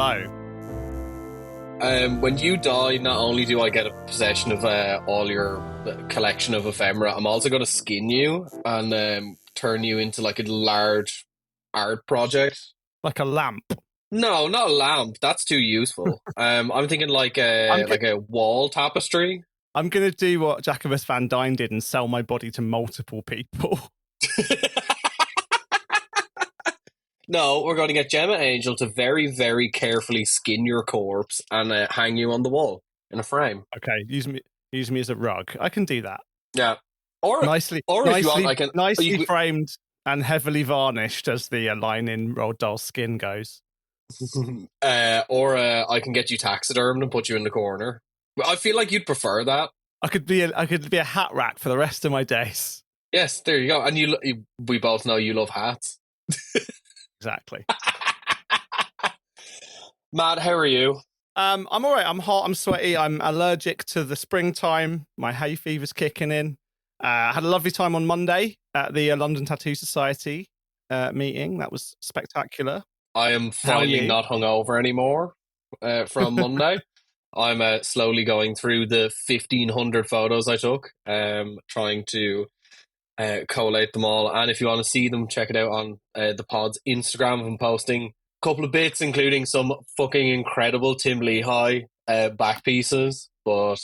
hello. When you die, not only do I get a possession of all your collection of ephemera, I'm also going to skin you and turn you into like a large art project. Like a lamp. No, not a lamp. That's too useful. I'm thinking like a wall tapestry. I'm going to do what Jacobus Van Dyne did and sell my body to multiple people. No, we're going to get Gemma Angel to very, very carefully skin your corpse and hang you on the wall in a frame. Okay, use me as a rug. I can do that. Yeah, or nicely if you want, I can nicely framed and heavily varnished, as the line in Roald Dahl's Skin goes. Or I can get you taxidermed and put you in the corner. I feel like you'd prefer that. I could be a hat rack for the rest of my days. Yes, there you go. And we both know you love hats. Exactly. Matt, how are you? I'm all right. I'm hot. I'm sweaty. I'm allergic to the springtime. My hay fever's kicking in. Had a lovely time on Monday at the London Tattoo Society meeting. That was spectacular. I am finally not hungover anymore from Monday. I'm slowly going through the 1,500 photos I took, trying to collate them all. And if you want to see them, check it out on the pod's Instagram. I'm posting a couple of bits, including some fucking incredible Tim Lehigh back pieces. But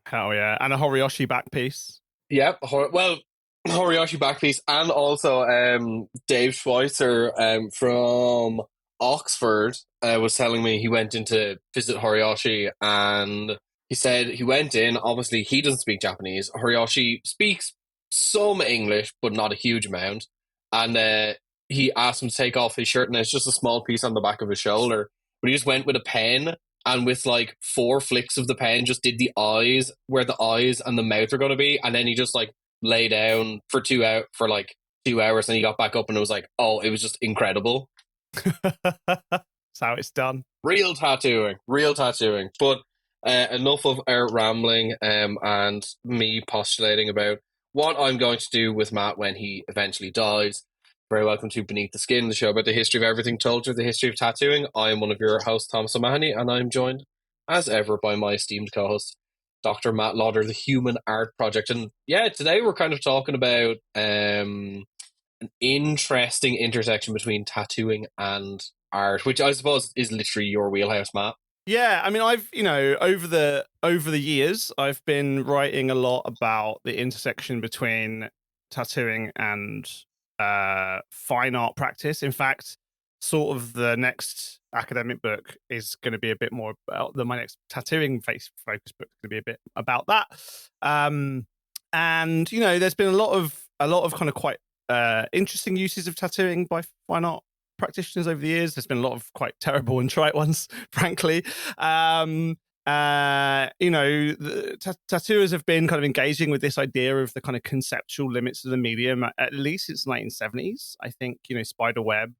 hell yeah, and a Horiyoshi back piece. Yep, Horiyoshi back piece, and also Dave Schweitzer from Oxford was telling me he went in to visit Horiyoshi, and he said he went in. Obviously, he doesn't speak Japanese. Horiyoshi speaks some English, but not a huge amount. And he asked him to take off his shirt, and it's just a small piece on the back of his shoulder. But he just went with a pen, and with like 4 flicks of the pen, just did the eyes where the eyes and the mouth are going to be, and then he just like lay down for 2 hours, and he got back up, and it was like, oh, it was just incredible. That's how it's done. Real tattooing. But enough of our rambling and me postulating about what I'm going to do with Matt when he eventually dies. Very welcome to Beneath the Skin, the show about the history of everything told through the history of tattooing. I am one of your hosts, Thomas O'Mahony, and I am joined, as ever, by my esteemed co-host, Dr. Matt Lauder, the Human Art Project. And yeah, today we're kind of talking about an interesting intersection between tattooing and art, which I suppose is literally your wheelhouse, Matt. Yeah, I mean, I've over the years, I've been writing a lot about the intersection between tattooing and fine art practice. In fact, sort of the next academic book is going to be a bit more about my next tattooing focus book is going to be a bit about that. And there's been a lot of kind of quite interesting uses of tattooing by fine art practitioners over the years. There's been a lot of quite terrible and trite ones, frankly. Tattooers have been kind of engaging with this idea of the kind of conceptual limits of the medium at least since the 1970s. I think, Spiderweb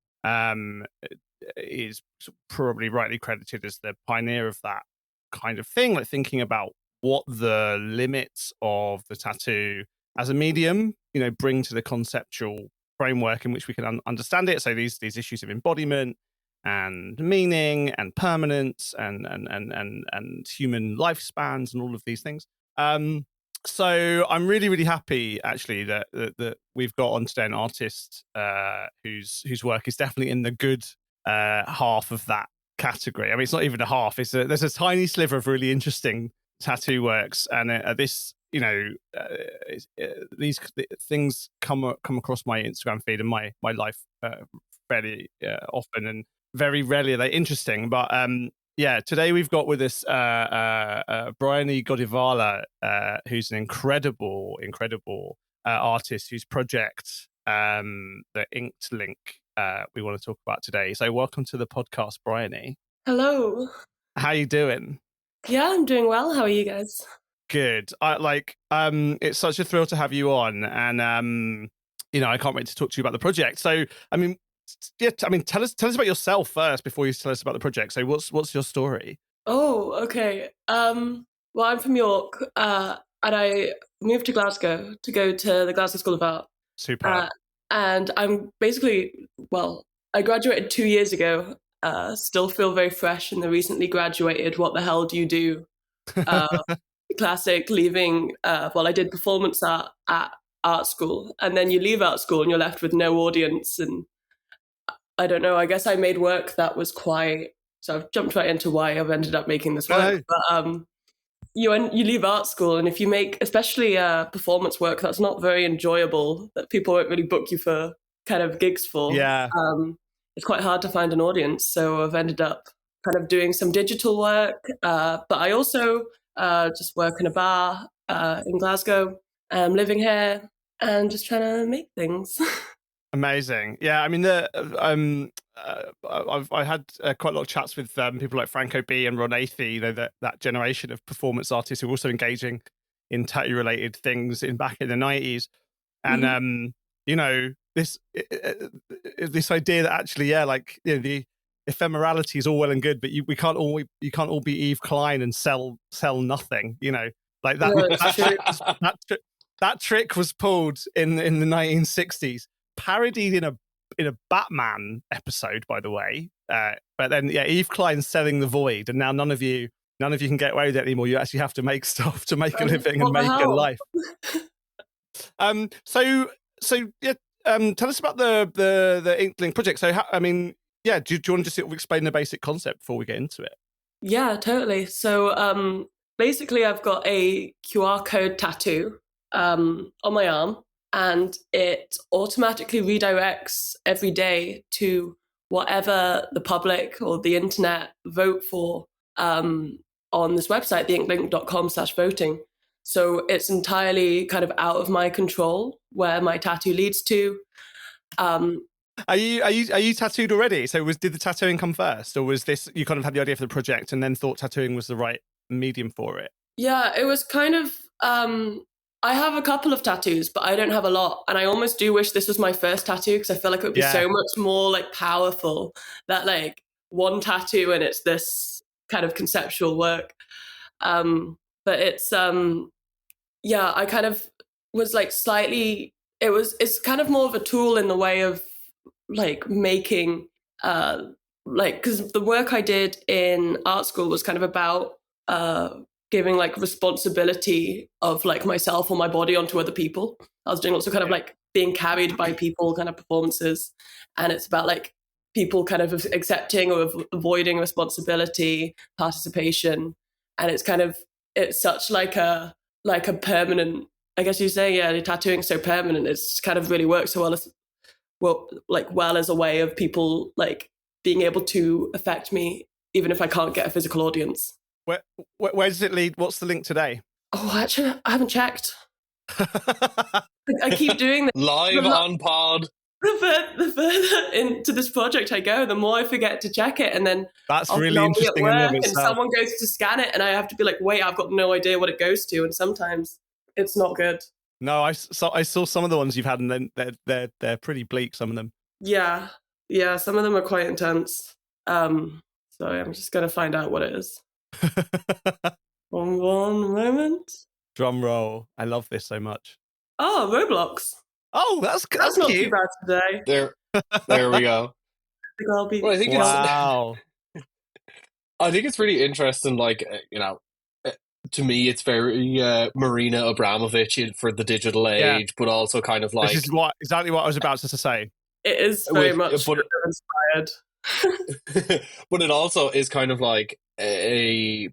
is probably rightly credited as the pioneer of that kind of thing, like thinking about what the limits of the tattoo as a medium, bring to the conceptual framework in which we can understand it. So these issues of embodiment and meaning and permanence and human lifespans and all of these things. So I'm really, really happy actually that we've got on today an artist whose work is definitely in the good half of that category. I mean, it's not even a half. There's a tiny sliver of really interesting tattoo works, and these things come across my Instagram feed and my life fairly often, and very rarely are they interesting. But today we've got with us Briony Godivala, who's an incredible artist whose project, the Inked Link, we want to talk about today. So welcome to the podcast, Briony. Hello. How you doing? Yeah, I'm doing well. How are you guys? Good. It's such a thrill to have you on, and I can't wait to talk to you about the project. So, tell us about yourself first before you tell us about the project. So, what's your story? Oh, okay. Well, I'm from York, and I moved to Glasgow to go to the Glasgow School of Art. Super. And I'm basically, I graduated 2 years ago, still feel very fresh in the recently graduated, what the hell do you do? Classic leaving, I did performance art at art school, and then you leave art school and you're left with no audience. And I don't know, I guess I made work that was so I've jumped right into why I've ended up making this work. But you leave art school, and if you make especially performance work that's not very enjoyable, that people won't really book you for kind of gigs for, it's quite hard to find an audience. So I've ended up kind of doing some digital work, but I also just work in a bar in Glasgow. I'm living here and just trying to make things. Amazing. Yeah, I mean, I had quite a lot of chats with people like Franco B and Ron Athey, that generation of performance artists who were also engaging in tattoo-related things back in the 90s. And, this idea that actually, the ephemerality is all well and good, but you can't all be Eve Klein and sell nothing, like that. No, that trick was pulled in the 1960s. Parodied in a Batman episode, by the way. But then, Eve Klein's selling the void, and now none of you can get away with it anymore. You actually have to make stuff to make a living and make a life. Tell us about the Inkling project. So, do you want to just sort of explain the basic concept before we get into it? Yeah, totally. So, basically, I've got a QR code tattoo on my arm. And it automatically redirects every day to whatever the public or the internet vote for on this website, theinklink.com/voting. So it's entirely kind of out of my control where my tattoo leads to. Are you tattooed already? So did the tattooing come first, or was this you kind of had the idea for the project and then thought tattooing was the right medium for it? Yeah, it was kind of. I have a couple of tattoos, but I don't have a lot. And I almost do wish this was my first tattoo, because I feel like it would be so much more like powerful, that like one tattoo and it's this kind of conceptual work. But it's, I kind of was like it's kind of more of a tool in the way of like making, because the work I did in art school was kind of about, giving like responsibility of like myself or my body onto other people. I was doing lots of kind of like being carried by people kind of performances. And it's about like people kind of accepting or avoiding responsibility, participation. And it's such like a permanent, I guess you say, the tattooing is so permanent. It's kind of really works so well as a way of people like being able to affect me, even if I can't get a physical audience. Where does it lead? What's the link today? Oh, actually, I haven't checked. I keep doing this. Live on pod. The further into this project I go, the more I forget to check it. And then that's really interesting. And someone goes to scan it, and I have to be like, wait, I've got no idea what it goes to. And sometimes it's not good. No, I saw some of the ones you've had, and then they're pretty bleak, some of them. Yeah, some of them are quite intense. So I'm just going to find out what it is. One moment. Drum roll. I love this so much. Oh, Roblox. Oh, that's not cute. too bad today. There we go. I think wow. I think it's really interesting. Like, to me, it's very Marina Abramovich for the digital age, but also kind of like this is exactly what I was about to say. It is very much inspired. But it also is kind of like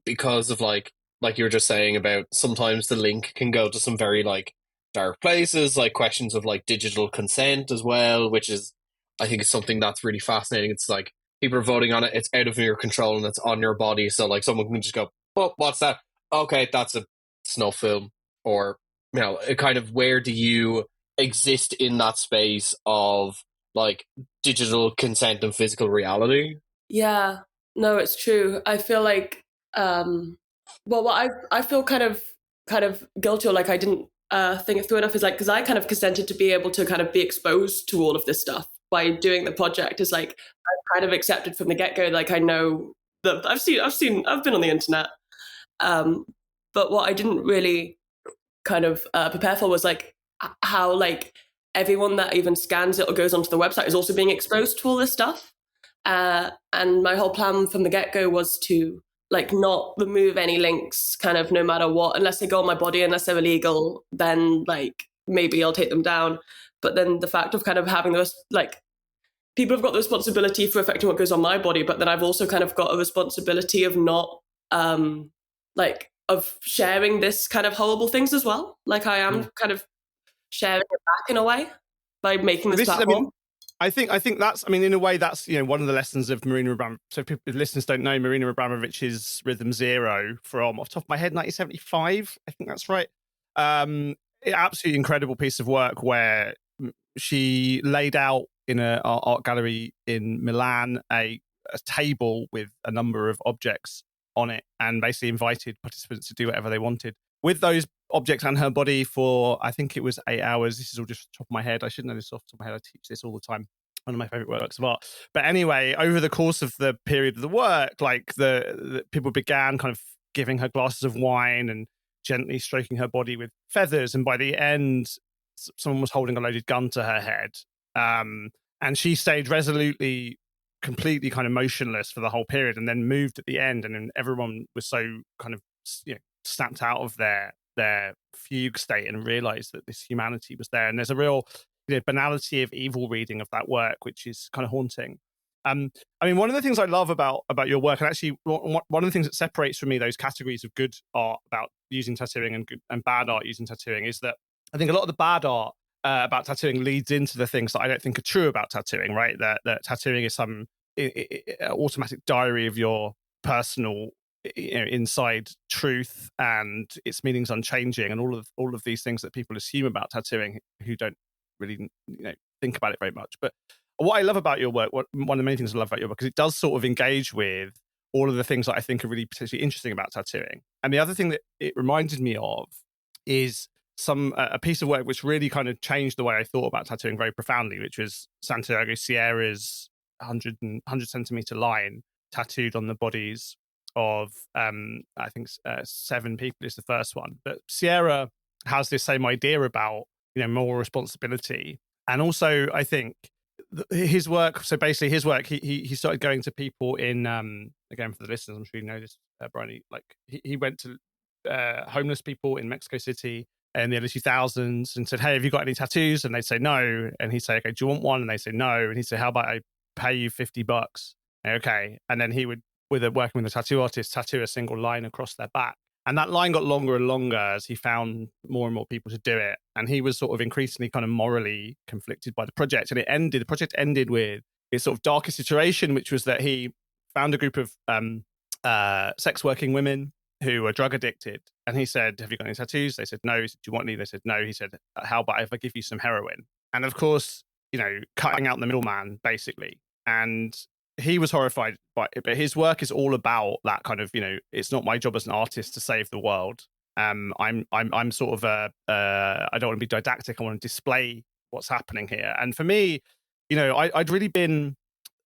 because of like you were just saying about sometimes the link can go to some very like dark places, like questions of like digital consent as well, which is I think is something that's really fascinating. It's like people are voting on it, it's out of your control and it's on your body, so like someone can just go, oh, what's that? Okay, that's a snuff film. Or kind of where do you exist in that space of like digital consent and physical reality? Yeah, no, it's true. I feel like, I feel kind of guilty, or like I didn't think it through enough, is like, because I kind of consented to be able to kind of be exposed to all of this stuff by doing the project. Is like, I kind of accepted from the get-go, like I know that I've been on the internet. But what I didn't really kind of prepare for was like how like everyone that even scans it or goes onto the website is also being exposed to all this stuff. And my whole plan from the get-go was to like not remove any links kind of no matter what, unless they go on my body, unless they're illegal, then like maybe I'll take them down. But then the fact of kind of having those, like, people have got the responsibility for affecting what goes on my body, but then I've also kind of got a responsibility of not like of sharing this kind of horrible things as well. Like I am kind of sharing it back in a way by making this platform. I think that's, I mean, in a way, that's, you know, one of the lessons of Marina Abramovich. So if listeners don't know, Marina Abramovich's Rhythm Zero from, off the top of my head, 1975, I think that's right. Absolutely incredible piece of work where she laid out in an art gallery in Milan a table with a number of objects on it, and basically invited participants to do whatever they wanted with those objects and her body for, I think it was 8 hours. This is all just top of my head. I should know this off the top of my head. I teach this all the time. One of my favorite works of art. But anyway, over the course of the period of the work, like the people began kind of giving her glasses of wine and gently stroking her body with feathers. And by the end, someone was holding a loaded gun to her head. And she stayed resolutely, completely kind of motionless for the whole period, and then moved at the end. And then everyone was so kind of, you know, snapped out of their fugue state and realized that this humanity was there. And there's a real, you know, banality of evil reading of that work, which is kind of haunting. I mean, one of the things I love about your work, and actually one of the things that separates from me those categories of good art about using tattooing and bad art using tattooing, is that I think a lot of the bad art about tattooing leads into the things that I don't think are true about tattooing, right? That tattooing is some automatic diary of your personal, you know, inside truth, and its meaning's unchanging, and all of these things that people assume about tattooing who don't really, you know, think about it very much. But what I love about your work, one of the main things I love about your work, is it does sort of engage with all of the things that I think are really potentially interesting about tattooing. And the other thing that it reminded me of is a piece of work which really kind of changed the way I thought about tattooing very profoundly, which was Santiago Sierra's 100 centimeter line tattooed on the bodies of I think 7 people is the first one. But Sierra has this same idea about, you know, moral responsibility, and also I think his work. So basically, his work, he started going to people in again, for the listeners, I'm sure you know this, Briony. Like he went to homeless people in Mexico City in the early 2000s and said, "Hey, have you got any tattoos?" And they'd say no, and he'd say, "Okay, do you want one?" And they say no, and he'd say, "How about I pay you $50?" Okay, and then he would, working with a tattoo artist, tattoo a single line across their back. And that line got longer and longer as he found more and more people to do it. And he was sort of increasingly kind of morally conflicted by the project. And the project ended with its sort of darkest iteration, which was that he found a group of sex working women who were drug addicted. And he said, "Have you got any tattoos?" They said no. He said, "Do you want any?" They said no. He said, "How about if I give you some heroin?" And of course, you know, cutting out the middleman, basically. And he was horrified by it, but his work is all about that kind of, you know, it's not my job as an artist to save the world. I'm sort of I don't want to be didactic. I want to display what's happening here. And for me, you know, I'd really been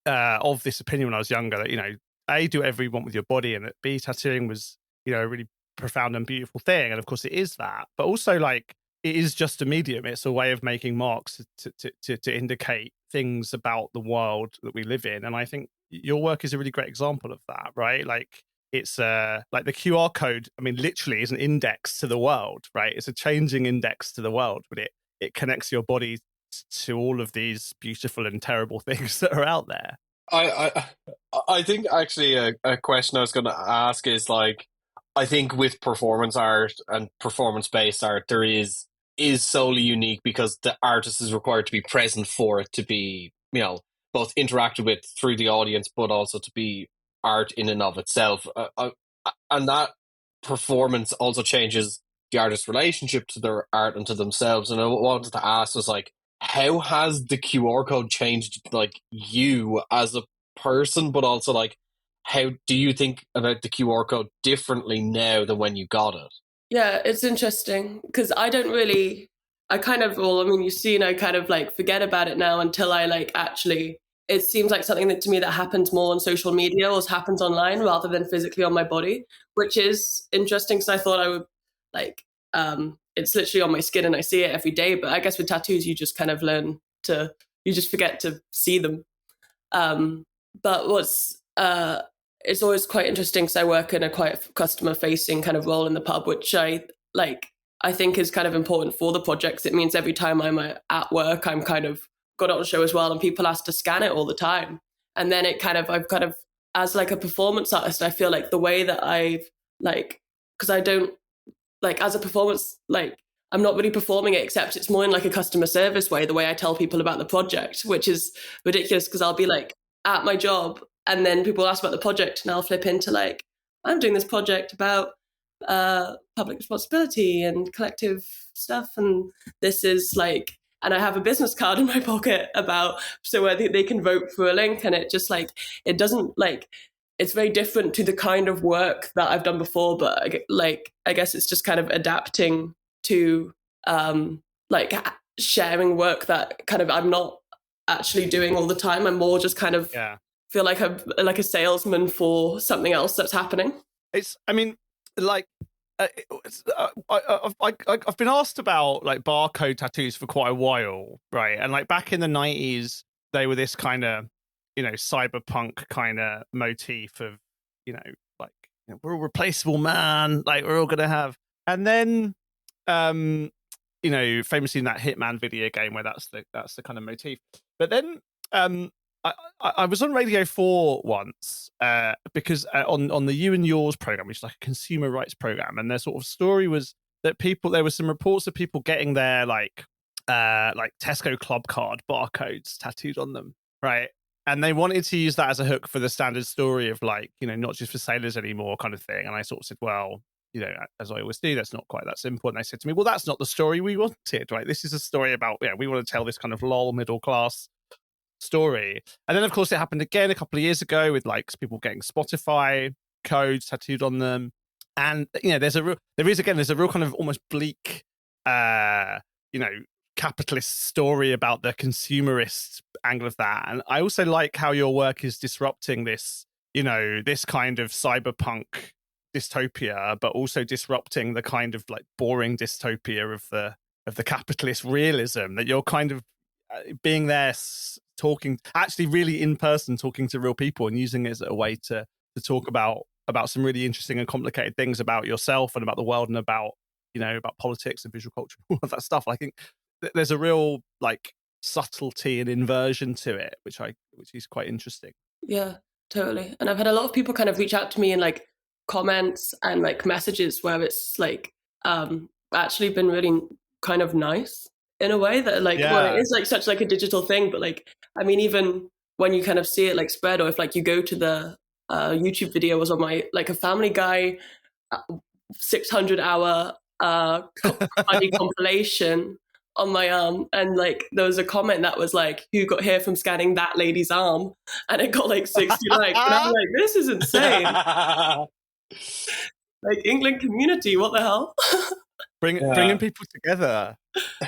of this opinion when I was younger that, you know, A, do whatever you want with your body, and that B, tattooing was, you know, a really profound and beautiful thing. And of course it is that, but also like it is just a medium. It's a way of making marks to indicate things about the world that we live in. And I think your work is a really great example of that, right? Like it's like the QR code, I mean, literally is an index to the world, right? It's a changing index to the world, but it connects your body to all of these beautiful and terrible things that are out there. I think actually a question I was going to ask is like, I think with performance art and performance-based art, there is solely unique because the artist is required to be present for it to be, you know, both interacted with through the audience, but also to be art in and of itself. And that performance also changes the artist's relationship to their art and to themselves. And I wanted to ask was like, how has the QR code changed like you as a person, but also like, how do you think about the QR code differently now than when you got it? Yeah, it's interesting because I kind of like forget about it now until I like actually, it seems like something that to me that happens more on social media or happens online rather than physically on my body, which is interesting because I thought I would like, it's literally on my skin and I see it every day. But I guess with tattoos, you just kind of you just forget to see them. but what's it's always quite interesting because I work in a quite customer facing kind of role in the pub, which I think is kind of important for the projects. It means every time I'm at work, I'm kind of got it on show as well, and people ask to scan it all the time. And then I've kind of, as like a performance artist, I feel like the way that I've because I don't as a performance, I'm not really performing it, except it's more in like a customer service way, the way I tell people about the project, which is ridiculous because I'll be at my job and then people ask about the project and I'll flip into I'm doing this project about public responsibility and collective stuff, and this is and I have a business card in my pocket about so where they can vote for a link, and it just it doesn't it's very different to the kind of work that I've done before, but I guess it's just kind of adapting to sharing work that kind of I'm not actually doing all the time. I'm more just kind of feel like I'm like a salesman for something else that's happening. I've been asked about barcode tattoos for quite a while, right? And back in the 90s, they were this kind of, cyberpunk kind of motif of, we're all replaceable, man. We're all gonna have, and then, famously in that Hitman video game where that's the kind of motif. But then, I was on Radio 4 once because on the You and Yours program, which is like a consumer rights program, and their sort of story was that there were some reports of people getting their Tesco Club card barcodes tattooed on them, right? And they wanted to use that as a hook for the standard story of not just for sailors anymore kind of thing. And I sort of said, well, as I always do, that's not quite that simple. And they said to me, well, that's not the story we wanted, right? This is a story about, we want to tell this kind of lol middle class story. And then of course it happened again a couple of years ago with people getting Spotify codes tattooed on them. And there's a real kind of almost bleak capitalist story about the consumerist angle of that. And I also like how your work is disrupting this this kind of cyberpunk dystopia, but also disrupting the kind of boring dystopia of the capitalist realism, that you're kind of being there talking actually really in person, talking to real people and using it as a way to talk about some really interesting and complicated things about yourself and about the world and about about politics and visual culture, all of that stuff. I think there's a real subtlety and inversion to it, which is quite interesting. Yeah, totally. And I've had a lot of people kind of reach out to me in comments and messages where it's actually been really kind of nice in a way that well, it is such a digital thing, but I mean, even when you kind of see it spread, or if you go to the YouTube video was on my a Family Guy 600-hour funny compilation on my arm, and there was a comment that was who got here from scanning that lady's arm, and it got 60 likes, and I'm this is insane. England community, what the hell? Bringing people together.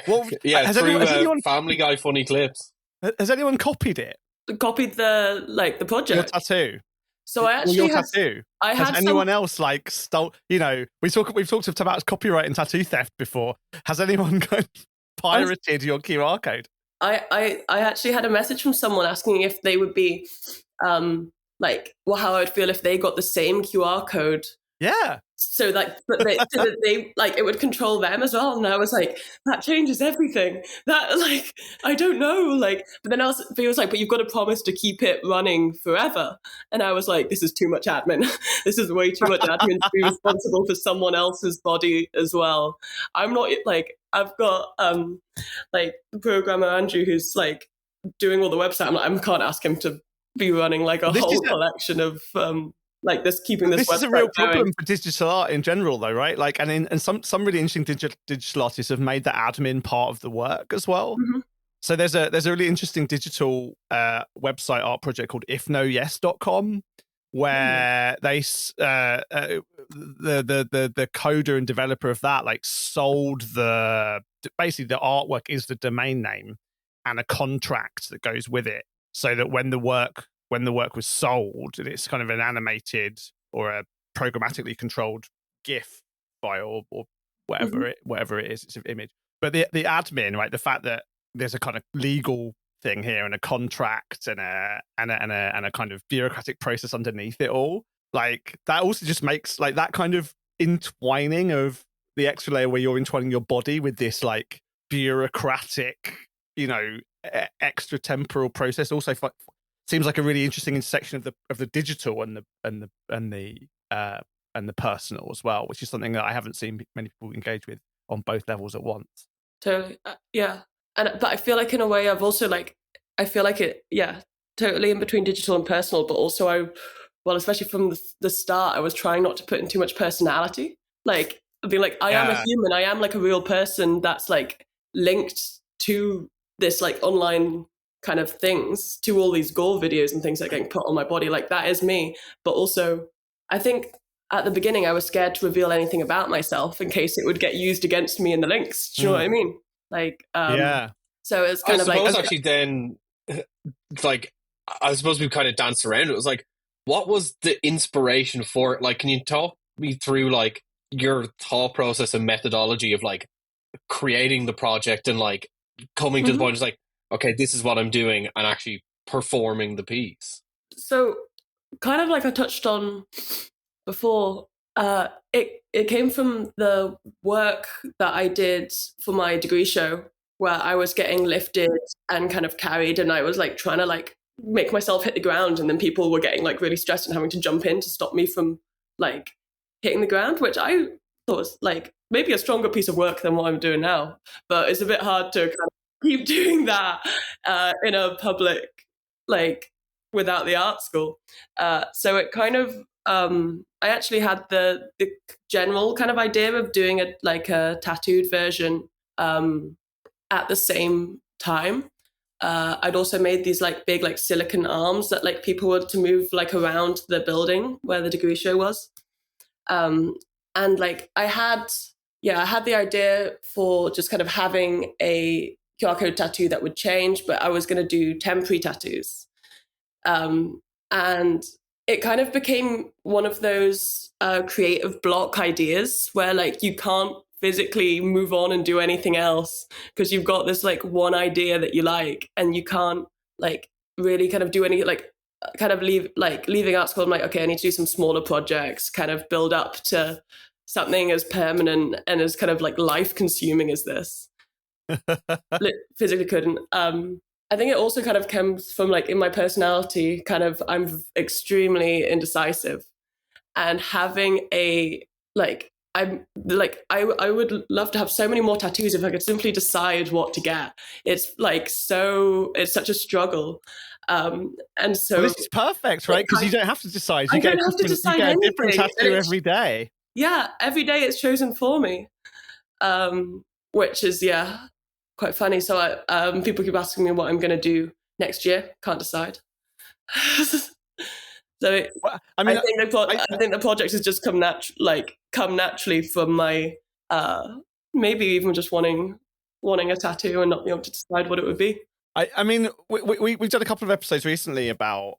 Well, has anyone Family Guy funny clips? Has anyone copied it? Copied the project? Your tattoo. So I actually tattoo. Has anyone else stole? We've talked about copyright and tattoo theft before. Has anyone pirated your QR code? I actually had a message from someone asking if they would be how I would feel if they got the same QR code. Yeah. So but they it would control them as well, and I was that changes everything. That I don't know, but then he was but you've got to promise to keep it running forever, and I was this is too much admin. This is way too much admin to be responsible for someone else's body as well. I'm not I've got the programmer Andrew who's doing all the website. I can't ask him to be running a whole collection of this, keeping this is a real problem for digital art in general, though, right? And some really interesting digital artists have made the admin part of the work as well. Mm-hmm. So there's a really interesting digital website art project called ifnoyes.com, where they the coder and developer of that sold basically the artwork is the domain name and a contract that goes with it, so that when the work was sold, and it's kind of an animated or a programmatically controlled GIF file or whatever it is, it's an image. But the admin, right, the fact that there's a kind of legal thing here and a contract and a kind of bureaucratic process underneath it all. Like that also just makes like that kind of entwining of the extra layer where you're entwining your body with this like bureaucratic, extra temporal process also seems like a really interesting intersection of the digital and the personal as well, which is something that I haven't seen many people engage with on both levels at once. Totally, yeah. But I feel like in a way I've also I feel like it, yeah, totally in between digital and personal. But also especially from the start, I was trying not to put in too much personality. Like being like, I am a human. I am like a real person that's like linked to this like online kind of things, to all these gore videos and things that are getting put on my body. Like that is me. But also, I think at the beginning I was scared to reveal anything about myself in case it would get used against me in the links. Do you know what I mean? Like, yeah. So it's kind of like. I suppose actually then, like, I suppose we kind of danced around it. It was like, what was the inspiration for it? Like, can you talk me through like your thought process and methodology of like creating the project and like coming to the point, it's like, okay, this is what I'm doing, and actually performing the piece? So kind of like I touched on before, it came from the work that I did for my degree show, where I was getting lifted and kind of carried, and I was like trying to like make myself hit the ground, and then people were getting like really stressed and having to jump in to stop me from like hitting the ground, which I thought was like maybe a stronger piece of work than what I'm doing now. But it's a bit hard to kind of keep doing that in a public, like without the art school. So it kind of, I actually had the general kind of idea of doing a tattooed version at the same time. I'd also made these like big like silicon arms that like people were to move like around the building where the degree show was. And like I had the idea for just kind of having a QR code tattoo that would change, but I was going to do temporary tattoos. And it kind of became one of those creative block ideas where like you can't physically move on and do anything else because you've got this like one idea that you like, and you can't like really kind of do any like kind of leaving art school. I'm like, okay, I need to do some smaller projects, kind of build up to something as permanent and as kind of like life consuming as this. Physically couldn't. I think it also kind of comes from like in my personality, kind of I'm extremely indecisive, and having a like I'm like I would love to have so many more tattoos if I could simply decide what to get. It's like it's such a struggle. And so this is perfect, right? Because you don't have to decide. You get a different tattoo every day. Yeah, every day it's chosen for me, which is quite funny. So people keep asking me what I'm going to do next year. Can't decide. So well, I think the project has just come naturally from my maybe even just wanting a tattoo and not being able to decide what it would be. I mean, we've done a couple of episodes recently about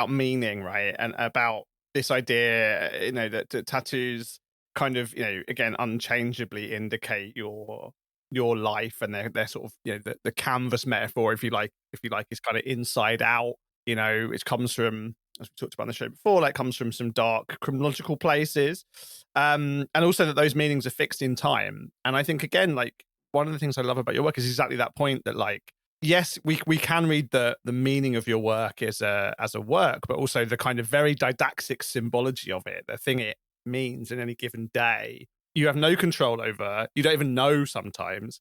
meaning, right, and about this idea, that tattoos kind of, again, unchangeably indicate your life, and they're sort of, the canvas metaphor, if you like, is kind of inside out. It comes from, as we talked about on the show before, like comes from some dark chronological places, and also that those meanings are fixed in time. And I think, again, like one of the things I love about your work is exactly that point that, like, yes, we can read the meaning of your work as a work, but also the kind of very didactic symbology of it, the thing it means in any given day, you have no control over. You don't even know sometimes.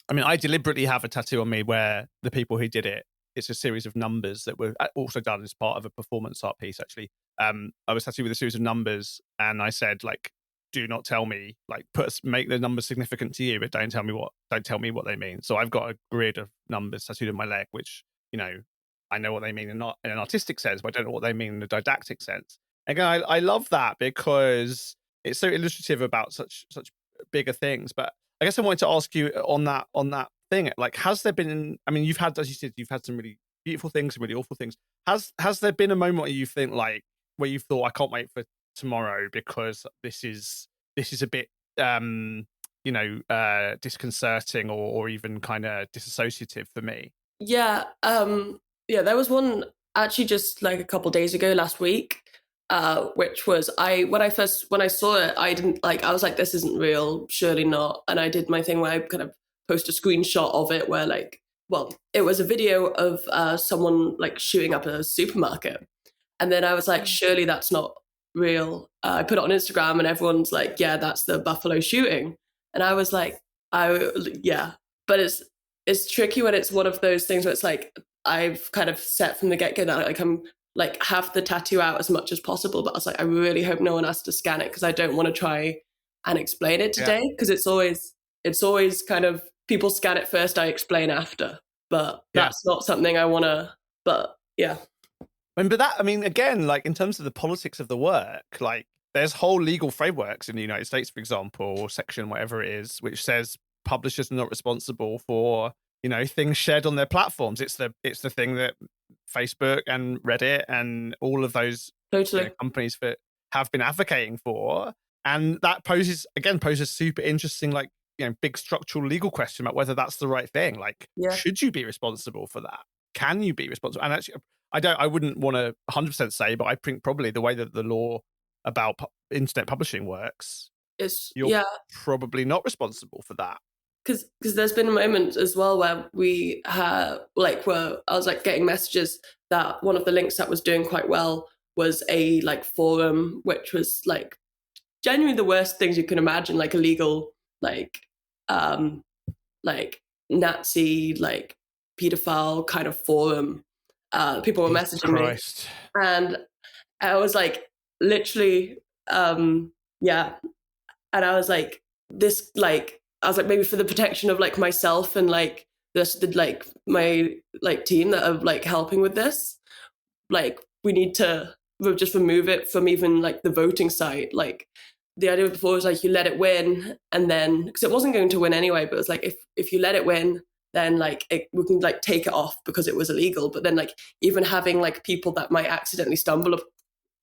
I mean, I deliberately have a tattoo on me where the people who did it, it's a series of numbers that were also done as part of a performance art piece, actually. I was tattooed with a series of numbers, and I said, like, do not tell me, like, make the numbers significant to you, but don't tell me what they mean. So I've got a grid of numbers tattooed on my leg, which, I know what they mean in an artistic sense, but I don't know what they mean in a didactic sense. Again, I love that because it's so illustrative about such bigger things. But I guess I wanted to ask you on that thing, like, has there been, I mean, you've had, as you said, you've had some really beautiful things, some really awful things. Has there been a moment where you think, like, where you've thought, I can't wait for tomorrow because this is a bit disconcerting or even kind of disassociative for me? Yeah. There was one actually just like a couple days ago last week, which was when I saw it, I didn't like, I was like, this isn't real, surely not. And I did my thing where I kind of post a screenshot of it where like, well, it was a video of someone like shooting up a supermarket. And then I was like, surely that's not real. I put it on Instagram and everyone's like, yeah, that's the Buffalo shooting. And I was like, yeah, but it's tricky when it's one of those things where it's like, I've kind of set from the get go that like I'm like have the tattoo out as much as possible. But I was like, I really hope no one has to scan it because I don't want to try and explain it today because it's always kind of people scan it first, I explain after. But that's not something I want to. But yeah. I mean, again, like in terms of the politics of the work, like there's whole legal frameworks in the United States, for example, or section whatever it is, which says publishers are not responsible for, you know, things shared on their platforms. It's the thing that Facebook and Reddit and all of those companies have been advocating for, and that poses super interesting, like, you know, big structural legal question about whether that's the right thing. Like, should you be responsible for that? Can you be responsible? And actually, I wouldn't want to 100% say, but I think probably the way that the law about internet publishing works, you're probably not responsible for that. Because there's been a moment as well where we had where I was like getting messages that one of the links that was doing quite well was a like forum, which was like genuinely the worst things you can imagine, like illegal, like Nazi, like pedophile kind of forum. People were messaging me, and I was like, literally, and I was like, this, like, I was like, maybe for the protection of like myself and like the my like team that are like helping with this, like we need to just remove it from even like the voting site. Like the idea before was like you let it win, and then because it wasn't going to win anyway, but it was like if you let it win, then like we can like take it off because it was illegal. But then like even having like people that might accidentally stumble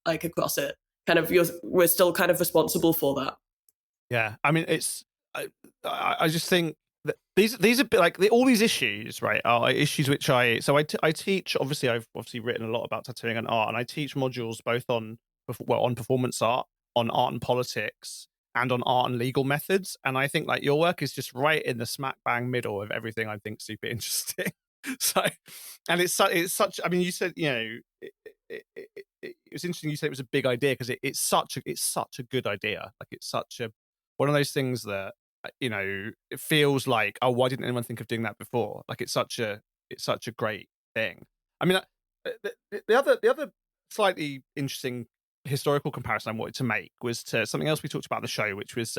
like across it, kind of we're still kind of responsible for that. Yeah, I mean, I just think that these are like all these issues, right? Are issues which I teach. Obviously, I've written a lot about tattooing and art, and I teach modules both on performance art, on art and politics, and on art and legal methods. And I think like your work is just right in the smack bang middle of everything I think super interesting. So, and it's such. I mean, you said, you know, it was interesting. You said it was a big idea because it's such a good idea. Like it's such a one of those things that, you know, it feels like, oh, why didn't anyone think of doing that before? Like it's such a great thing. I mean, the other slightly interesting historical comparison I wanted to make was to something else we talked about on the show, which was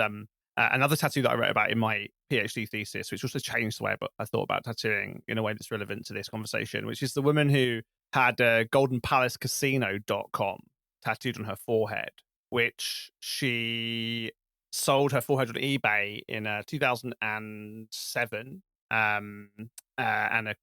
another tattoo that I wrote about in my PhD thesis, which also changed the way I thought about tattooing in a way that's relevant to this conversation, which is the woman who had goldenpalacecasino.com tattooed on her forehead, which she sold her forehead on eBay in 2007. And a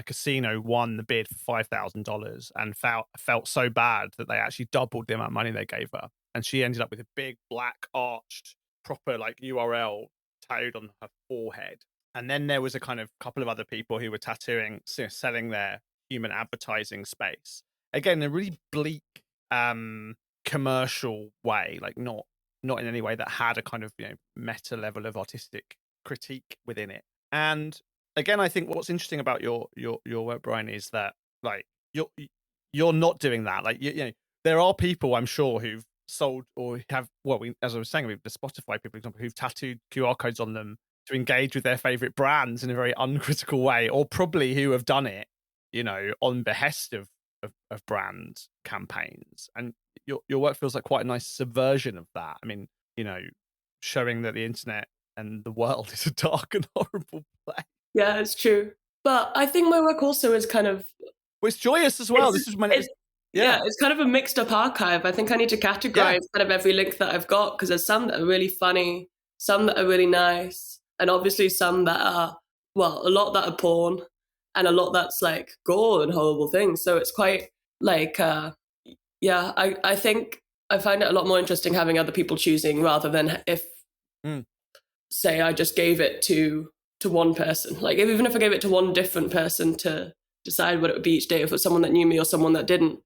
casino won the bid for $5,000 and felt so bad that they actually doubled the amount of money they gave her. And she ended up with a big black arched proper like URL tattooed on her forehead. And then there was a kind of couple of other people who were tattooing, selling their human advertising space. Again, in a really bleak commercial way, like not in any way that had a kind of, you know, meta level of artistic critique within it. And again, I think what's interesting about your work, Brian, is that like you're not doing that. Like you know, there are people I'm sure who've sold or have as I was saying, the Spotify people, for example, who've tattooed QR codes on them to engage with their favorite brands in a very uncritical way, or probably who have done it, you know, on behest of brand campaigns. And your work feels like quite a nice subversion of that. I mean, you know, showing that the internet and the world is a dark and horrible place. Yeah, it's true. But I think my work also is kind of... Well, it's joyous as well. This is my... Yeah, it's kind of a mixed up archive. I think I need to categorize kind of every link that I've got, because there's some that are really funny, some that are really nice, and obviously some that are, well, a lot that are porn, and a lot that's like gore and horrible things. So it's quite like, I think I find it a lot more interesting having other people choosing rather than if, say, I just gave it to to one person. Like even if I gave it to one different person to decide what it would be each day, if it was someone that knew me or someone that didn't,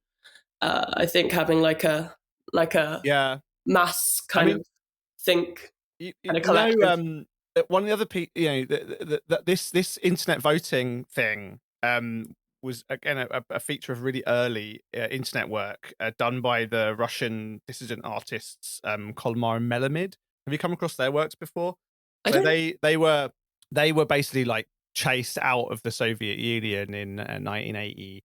I think having like a mass kind of think kind of collective. One of the other people, this internet voting thing was again a feature of really early internet work done by the Russian dissident artists Kolmar and Melamid. Have you come across their works before? So they were basically like chased out of the Soviet Union in 1984-5.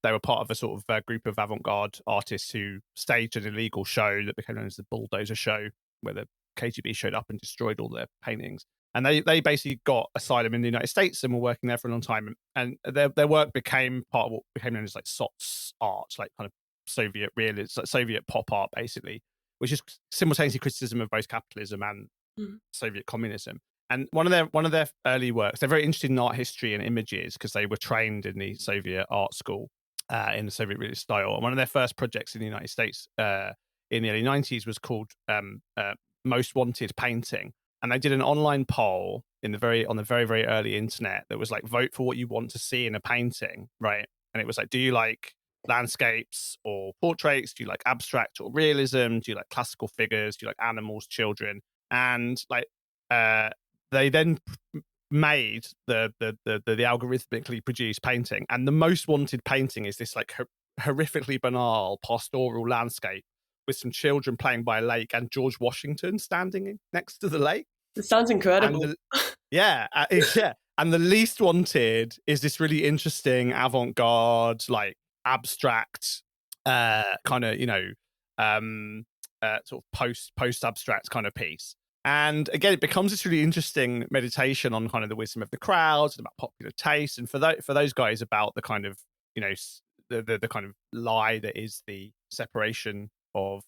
They were part of a sort of group of avant-garde artists who staged an illegal show that became known as the Bulldozer Show, where the KGB showed up and destroyed all their paintings. And they basically got asylum in the United States and were working there for a long time. And their work became part of what became known as like SOTS art, like kind of Soviet realism, like Soviet pop art, basically, which is simultaneously criticism of both capitalism and Soviet communism. And one of their early works, they're very interested in art history and images because they were trained in the Soviet art school in the Soviet realist style. And one of their first projects in the United States in the early 90s was called Most Wanted Painting. And they did an online poll on the very, very early internet that was like, vote for what you want to see in a painting, right? And it was like, do you like landscapes or portraits? Do you like abstract or realism? Do you like classical figures? Do you like animals, children? And like they then made the algorithmically produced painting, and the most wanted painting is this like horrifically banal pastoral landscape with some children playing by a lake and George Washington standing next to the lake. It sounds incredible. And yeah. And the least wanted is this really interesting avant-garde, like abstract, kind of, sort of post-abstract kind of piece. And again, it becomes this really interesting meditation on kind of the wisdom of the crowds and about popular taste, and for those guys about the kind of the kind of lie that is the separation of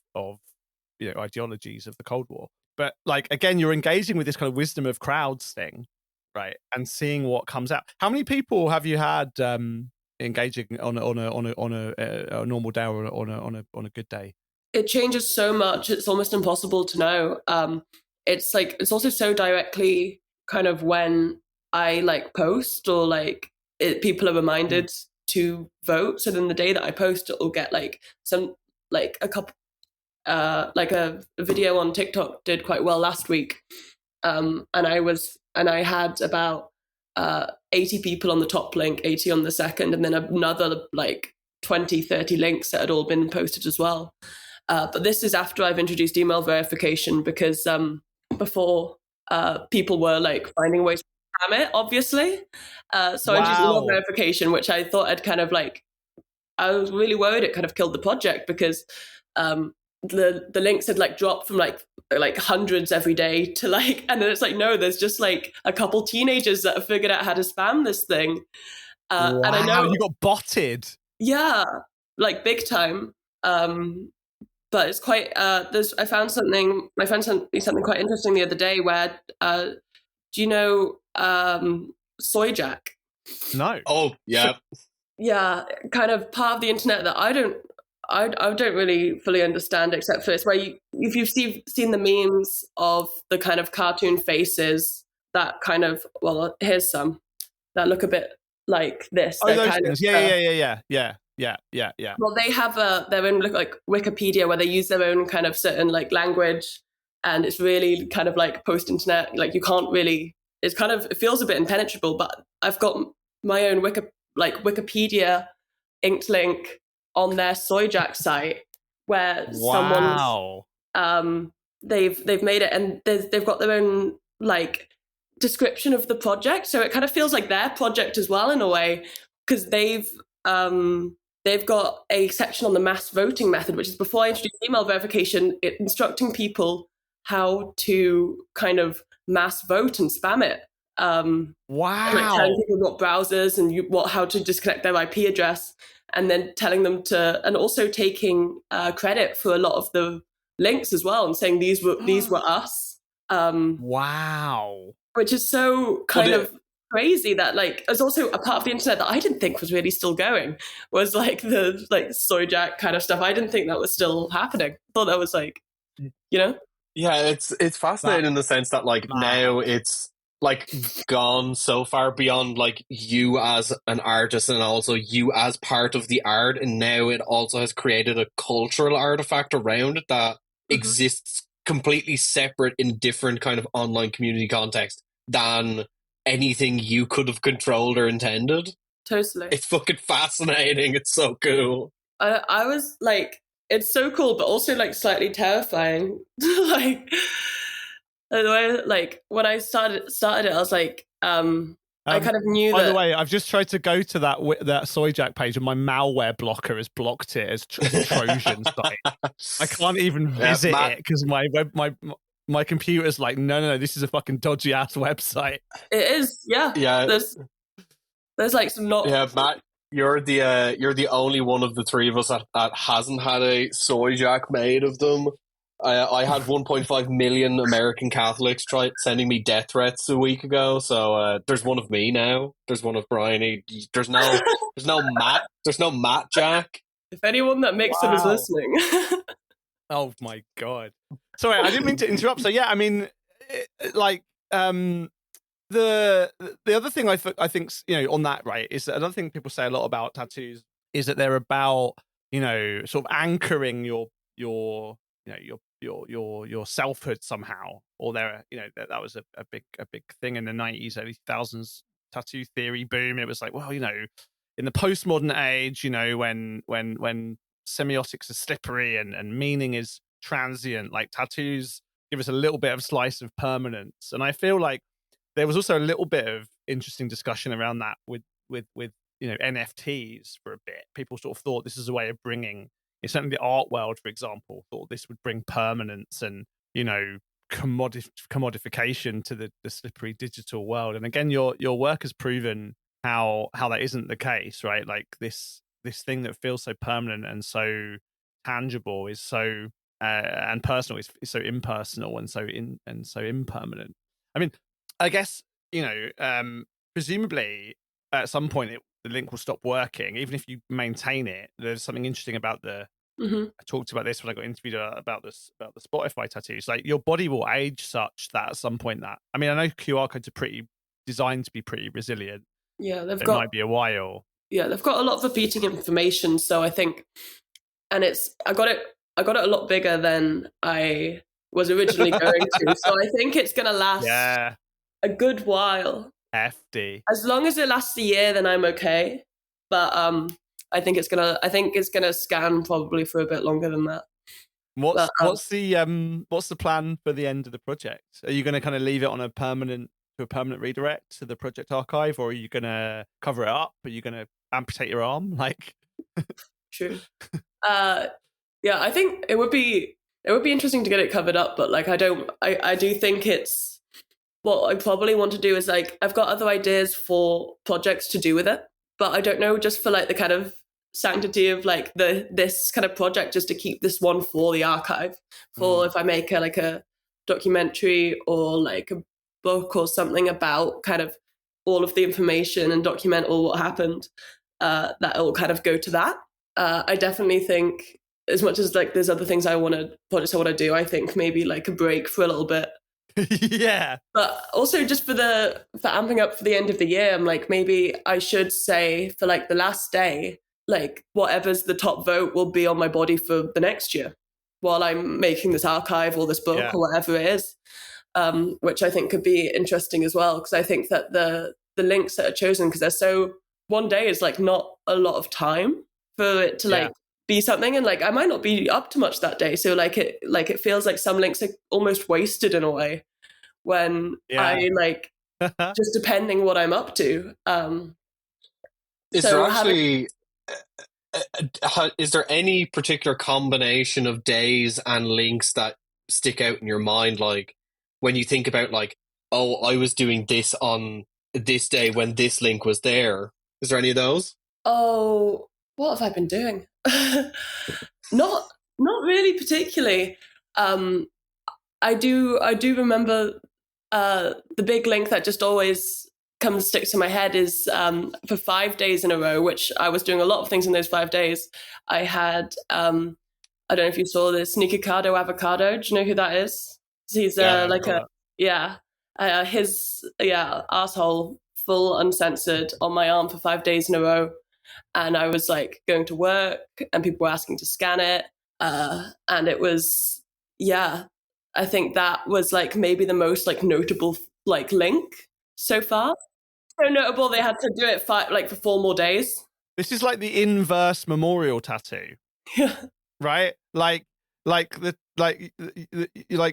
ideologies of the Cold War. But like again, you're engaging with this kind of wisdom of crowds thing, right? And seeing what comes out. How many people have you had engaging on a normal day or on a good day? It changes so much; it's almost impossible to know. It's like it's also so directly kind of when I like post or like people are reminded to vote. So then the day that I post, it'll get like some like a couple like a video on TikTok did quite well last week, and I had about 80 people on the top link, 80 on the second, and then another like 20-30 links that had all been posted as well. But this is after I've introduced email verification, because before people were like finding ways to spam it, obviously. So I introduced email verification, which I thought I'd kind of like, I was really worried it kind of killed the project, because the links had like dropped from like hundreds every day to like, and then it's like, no, there's just like a couple teenagers that have figured out how to spam this thing. And I know you got botted. Yeah, like big time. But it's quite I found something, my friend sent me something quite interesting the other day where do you know Soy Jack? No. Oh, yeah. Yeah, kind of part of the internet that I don't really fully understand, except for it's where if you've seen the memes of the kind of cartoon faces that kind of, well, here's some that look a bit like this. Oh, those things. Yeah. Well, they have their own like Wikipedia where they use their own kind of certain like language, and it's really kind of like post-internet. Like you can't really. It's kind of, it feels a bit impenetrable. But I've got my own Wikipedia inked link on their Soyjack site where someone's they've made it, and they've got their own like description of the project, so it kind of feels like their project as well in a way, because they've got a section on the mass voting method, which is before I introduced email verification, instructing people how to kind of mass vote and spam it. Like telling people what browsers and how to disconnect their IP address, and then telling them to, and also taking credit for a lot of the links as well, and saying these were us. Which is so kind of crazy that like there's also a part of the internet that I didn't think was really still going, was like the like Soyjack kind of stuff. I didn't think that was still happening. I thought that was like, Yeah, it's fascinating in the sense that like now it's like gone so far beyond like you as an artist and also you as part of the art, and now it also has created a cultural artifact around it that exists completely separate in different kind of online community context than anything you could have controlled or intended. Totally. It's fucking fascinating. It's so cool. I was like, it's so cool, but also like slightly terrifying. Like the way, like when I started it, I was like, I kind of knew by that. the way, I've just tried to go to that Soyjack page, and my malware blocker has blocked it as Trojan site. I can't even visit it because my computer's like, no, this is a fucking dodgy ass website. It is, yeah. There's like some not. Yeah, Matt, you're the only one of the three of us that hasn't had a soy jack made of them. I had 1.5 million American Catholics try sending me death threats a week ago. So there's one of me now. There's one of Briony. There's no Matt. There's no Matt Jack. If anyone that makes them is listening. Oh my god! Sorry, I didn't mean to interrupt. So yeah, I mean, the other thing I think on that, right, is that another thing people say a lot about tattoos is that they're about sort of anchoring your selfhood somehow, or that was a big thing in the 90s, early 2000s tattoo theory boom. It was like, well, in the postmodern age, when semiotics are slippery and meaning is transient, like tattoos give us a little bit of slice of permanence. And I feel like there was also a little bit of interesting discussion around that with NFTs for a bit. People sort of thought this is a way of bringing, certainly the art world, for example, thought this would bring permanence and commodification to the slippery digital world. And again, your work has proven how that isn't the case, right? Like this thing that feels so permanent and so tangible is so and personal is so impersonal and so impermanent. I mean, I guess presumably at some point the link will stop working, even if you maintain it. There's something interesting about I talked about this when I got interviewed about the Spotify tattoos. Like your body will age such that at some point I know QR codes are designed to be pretty resilient. Yeah, it might be a while. Yeah, they've got a lot of repeating information, so I think, and I got it a lot bigger than I was originally going to. So I think it's gonna last a good while. FD. As long as it lasts a year, then I'm okay. But I think it's gonna scan probably for a bit longer than that. What's the plan for the end of the project? Are you going to kind of leave it on a permanent redirect to the project archive, or are you going to cover it up? Are you going to amputate your arm? Like, true. Yeah, I think it would be interesting to get it covered up, but like I do think it's what I probably want to do is like I've got other ideas for projects to do with it, but I don't know, just for like the kind of sanctity of like this kind of project, just to keep this one for the archive, for if I make a documentary or like a book or something about kind of all of the information and document all what happened, that it'll kind of go to that. I definitely think, as much as like there's other things projects I want to do, I think maybe like a break for a little bit. Yeah. But also just for amping up for the end of the year, I'm like, maybe I should say for like the last day, like whatever's the top vote will be on my body for the next year while I'm making this archive or this book or whatever it is, which I think could be interesting as well. Because I think that the links that are chosen, because one day is like not a lot of time for it to like be something, and like I might not be up to much that day, so it feels like some links are almost wasted in a way when I like just depending what I'm up to. Is there any particular combination of days and links that stick out in your mind, like when you think about like, oh, I was doing this on this day when this link was there? Is there any of those? Oh, what have I been doing? Not really particularly. I do remember the big link that just always sticks to my head is for 5 days in a row, which I was doing a lot of things in those 5 days. I had I don't know if you saw this, Nikocado Avocado. Do you know who that is? He's his asshole full uncensored on my arm for 5 days in a row. And I was like going to work and people were asking to scan it. And it was, I think that was like maybe the most like notable like link so far. So notable they had to do it for 4 more days. This is like the inverse memorial tattoo. Right? Like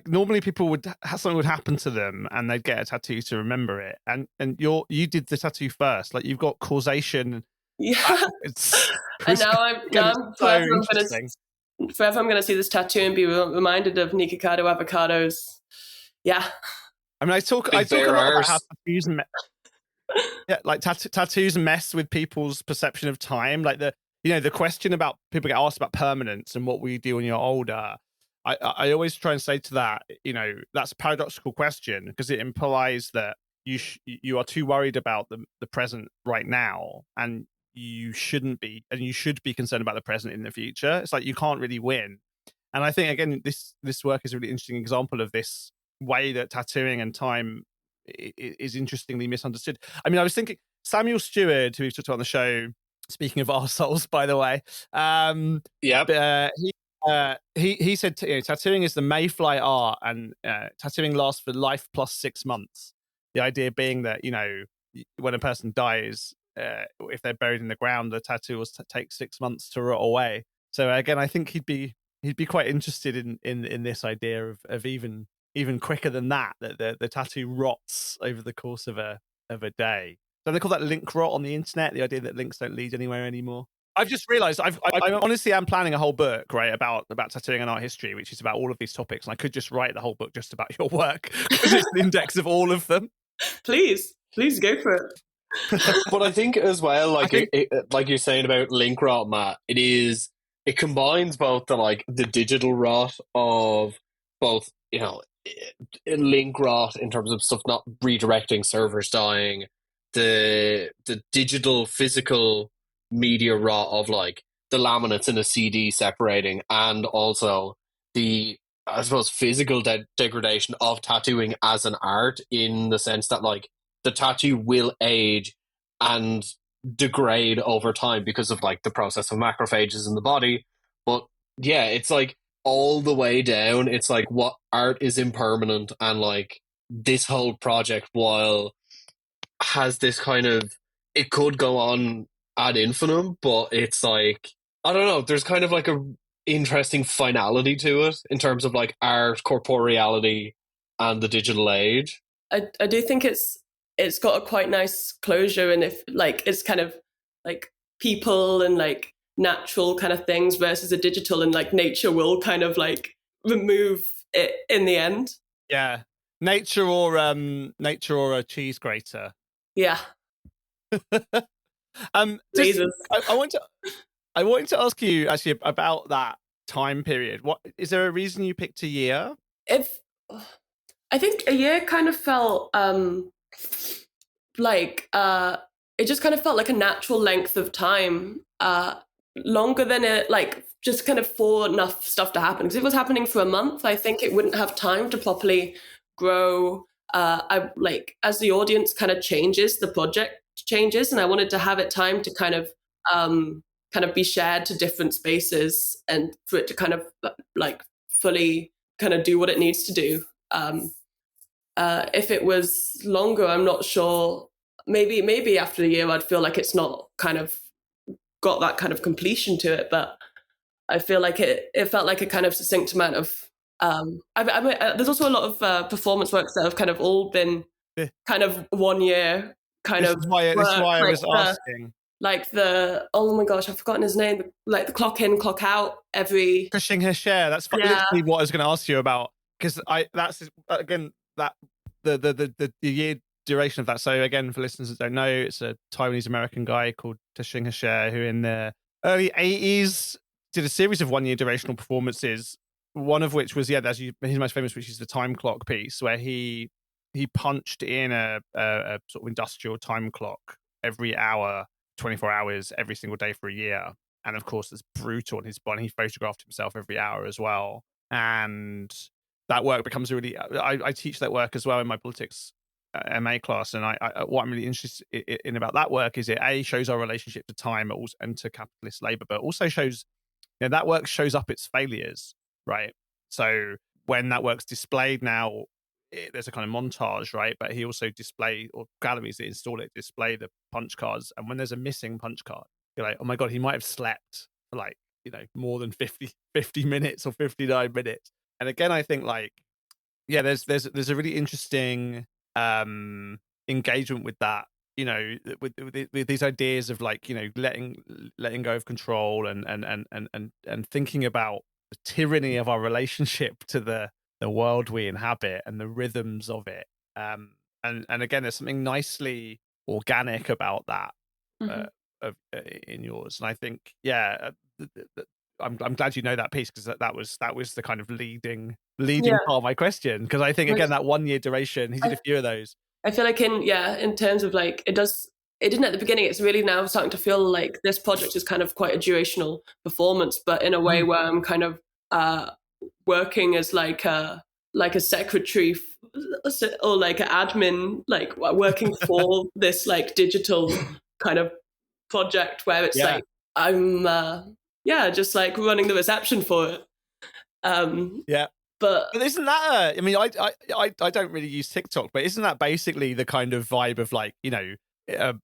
normally people would something would happen to them and they'd get a tattoo to remember it. And you did the tattoo first. Like you've got causation. Yeah. And now I'm forever I'm gonna see this tattoo and be reminded of Nikocado avocados. Yeah. I mean I talk a lot about how tattoos tattoos mess with people's perception of time. Like the question about people get asked about permanence and what will you do when you're older. I always try and say to that, that's a paradoxical question because it implies that you are too worried about the present right now, and you shouldn't be, and you should be concerned about the present in the future. It's like you can't really win. And I think again, this work is a really interesting example of this way that tattooing and time is interestingly misunderstood. I mean, I was thinking Samuel Stewart, who we've talked about on the show. Speaking of arseholes, by the way, he said tattooing is the mayfly art, and tattooing lasts for life plus 6 months. The idea being that when a person dies, if they're buried in the ground, the tattoo will take 6 months to rot away. So again, I think he'd be quite interested in this idea of even quicker than that the tattoo rots over the course of a day. So they call that link rot on the internet, the idea that links don't lead anywhere anymore. I've just realized I honestly am planning a whole book, right, about tattooing and art history, which is about all of these topics. And I could just write the whole book just about your work because it's the index of all of them. Please go for it. But I think as well, like you're saying about link rot, Matt, it combines both the digital rot of both, link rot in terms of stuff not redirecting, servers dying, the digital physical media rot of like the laminates in a CD separating, and also the, I suppose, physical degradation of tattooing as an art, in the sense that like the tattoo will age and degrade over time because of like the process of macrophages in the body. But yeah, it's like all the way down, it's like what art is impermanent, and like this whole project, while has this kind of, it could go on ad infinitum, but it's like, I don't know, there's kind of like a interesting finality to it in terms of like art, corporeality, and the digital age. I do think it's got a quite nice closure, and if like it's kind of like people and like natural kind of things versus a digital, and like nature will kind of like remove it in the end. Yeah, nature or a cheese grater. Yeah. Jesus. I wanted to ask you actually about that time period. What is there a reason you picked a year? I think a year kind of felt like it just kind of felt like a natural length of time, longer than it, like just kind of for enough stuff to happen. Because if it was happening for a month, I think it wouldn't have time to properly grow. I like, as the audience kind of changes, the project changes, and I wanted to have it time to kind of be shared to different spaces, and for it to kind of like fully kind of do what it needs to do. If it was longer, I'm not sure. Maybe after the year, I'd feel like it's not kind of got that kind of completion to it. But I feel like it felt like a kind of succinct amount of. There's also a lot of performance works that have kind of all been kind of 1 year kind this of. Is why I was asking. Like oh my gosh, I've forgotten his name. Like the clock in, clock out every. Pushing her share. That's literally what I was going to ask you about, because that's again that the year duration of that. So again, for listeners that don't know, it's a Taiwanese American guy called Tashing Hasher, who in the early 80s did a series of 1 year durational performances. One of which was his most famous, which is the time clock piece, where he punched in a sort of industrial time clock every hour, 24 hours every single day for a year. And of course, it's brutal on his body. He photographed himself every hour as well. And that work becomes really. I teach that work as well in my politics MA class, and I what I'm really interested in about that work is it shows our relationship to time and to capitalist labor, but also shows, that work shows up its failures, right? So when that work's displayed now, there's a kind of montage, right? But he also or galleries that install it display the punch cards, and when there's a missing punch card, you're like, oh my god, he might have slept for like more than 50 minutes or 59 minutes. And again, I think there's a really interesting engagement with that, with these ideas of letting go of control and thinking about the tyranny of our relationship to the world we inhabit and the rhythms of it. And again, there's something nicely organic about that in yours. And I think, I'm glad you know that piece, because that was the kind of leading part of my question, because I think again that 1 year duration, he did a few of those. I feel like in terms of like it didn't at the beginning. It's really now starting to feel like this project is kind of quite a durational performance, but in a way where I'm kind of working as like a secretary or like an admin, like working for this like digital kind of project where it's like I'm just like running the reception for it. But isn't that I don't really use TikTok, but isn't that basically the kind of vibe of like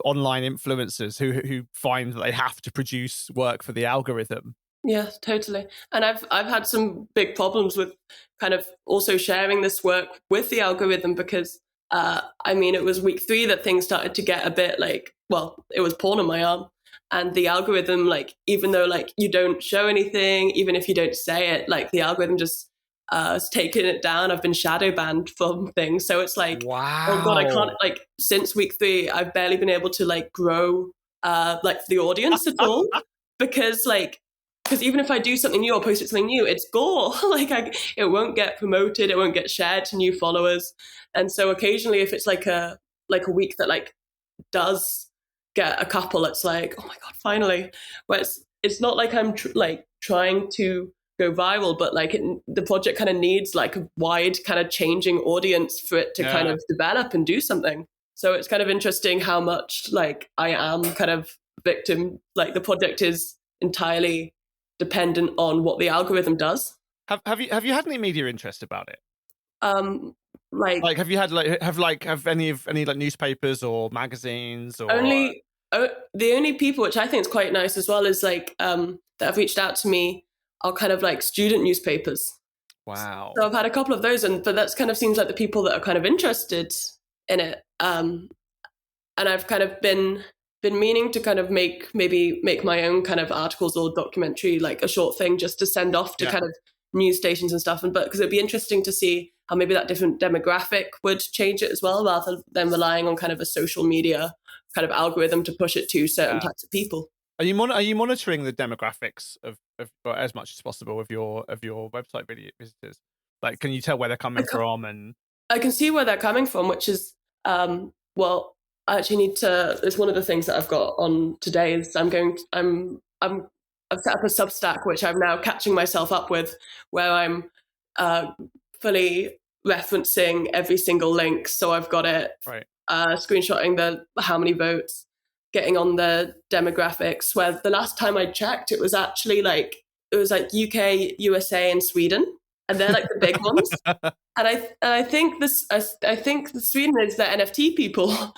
online influencers who find that they have to produce work for the algorithm? Yeah, totally. And I've had some big problems with kind of also sharing this work with the algorithm, because it was week 3 that things started to get a bit like, well, it was porn on my arm. And the algorithm, like, even though like you don't show anything, even if you don't say it, like the algorithm just has taken it down. I've been shadow banned from things. So it's like, wow. Oh God, I can't, like, since week 3, I've barely been able to like grow like the audience at all. Because even if I do something new or post something new, it's gore. It won't get promoted. It won't get shared to new followers. And so occasionally if it's like a week that like does get a couple, it's like, oh my God, finally. But it's not like I'm trying to go viral, but like the project kind of needs like a wide kind of changing audience for it to kind of develop and do something. So it's kind of interesting how much like I am kind of victim, like the project is entirely dependent on what the algorithm does. Have you had any media interest about it? Have you had have any like newspapers or magazines or the only people, which I think is quite nice as well, is like that have reached out to me are kind of like student newspapers. Wow. So I've had a couple of those, but that's kind of seems like the people that are kind of interested in it. And I've kind of been meaning to kind of make my own kind of articles or documentary, like a short thing just to send off to kind of news stations and stuff. But because it'd be interesting to see how maybe that different demographic would change it as well, rather than relying on kind of a social media kind of algorithm to push it to certain types of people. Are you monitoring the demographics of as much as possible of your website visitors? Like, can you tell where they're coming from? And I can see where they're coming from, which is well, I actually need to. It's one of the things that I've got on today. Is I've set up a Substack, which I'm now catching myself up with, where I'm fully referencing every single link. So I've got it screenshotting the how many votes, getting on the demographics. Where the last time I checked, it was actually like UK, USA, and Sweden, and they're like the big ones. And I think I think the Sweden is the NFT people,